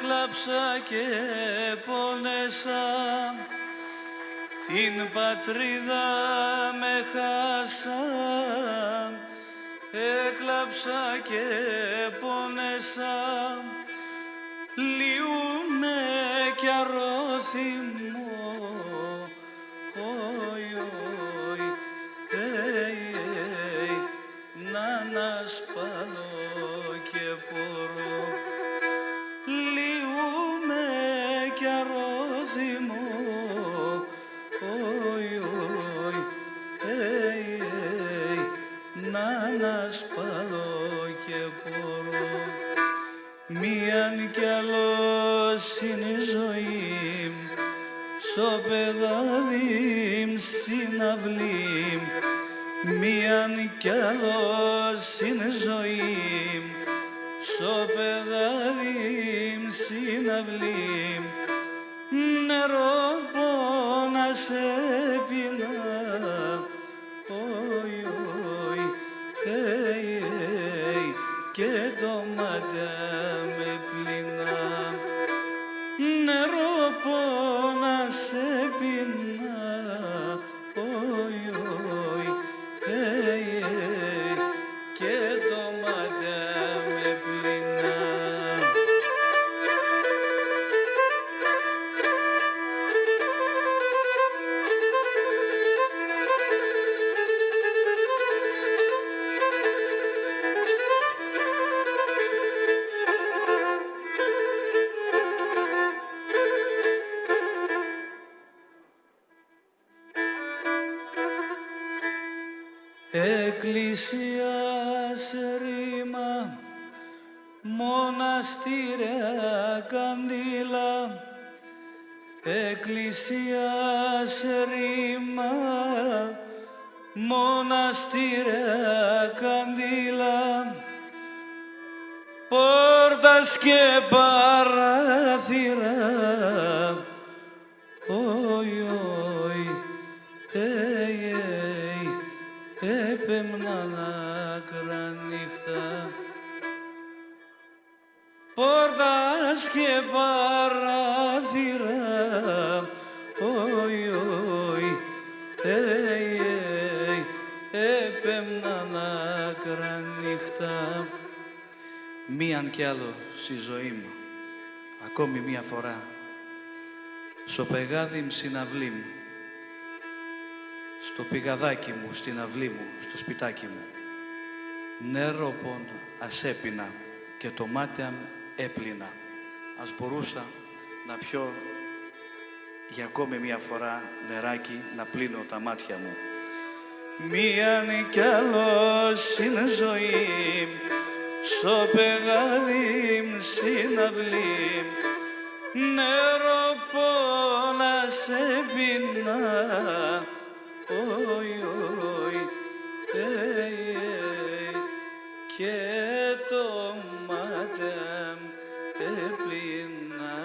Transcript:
έκλαψα και πόνεσα, την πατρίδα με χάσα, έκλαψα και πόνεσα, λιούμε κι αρρώθυμο, όι, όι, να ανασπαλώ και μπορώ, λιούμε κι αρρώθυμο, όι, όι, να ανασπαλώ και μπορώ. Μίαν κι άλλος είναι η ζωή, στο πεγάδι στην αυλή. Μίαν κι άλλος είναι η ζωή, στο πεγάδι στην αυλή. Νερό πόνα σε πεινά, όι, όι, και το μάτα με πλυνά. Νερό πόνα σε πεινά, όι, όι, και το μάτα με πλυνά. Εκκλησία σε ρήμα, μοναστήρια καντήλα. Εκκλησία σε ρήμα, μοναστήρια καντήλα. Πόρτας και παράθυρα, όι, όι, έπεμναν άκρα νύχτα. Πόρτας και παράθυρα, όι, όι, έπεμναν άκρα νύχτα. Μίαν κι άλλο στη ζωή μου, ακόμη μία φορά, στο πεγάδι συναυλή μου, στο πηγαδάκι μου, στην αυλή μου, στο σπιτάκι μου. Νερό πον ας έπινα και το μάτια έπλυνα. Ας μπορούσα να πιω για ακόμη μία φορά νεράκι, να πλύνω τα μάτια μου. Μίαν κι άλλος είναι ζωή, στο πεγάδι στην αυλή. Νερό πόνα σε πεινά, όι, όι, και το μάτα έπλυνα.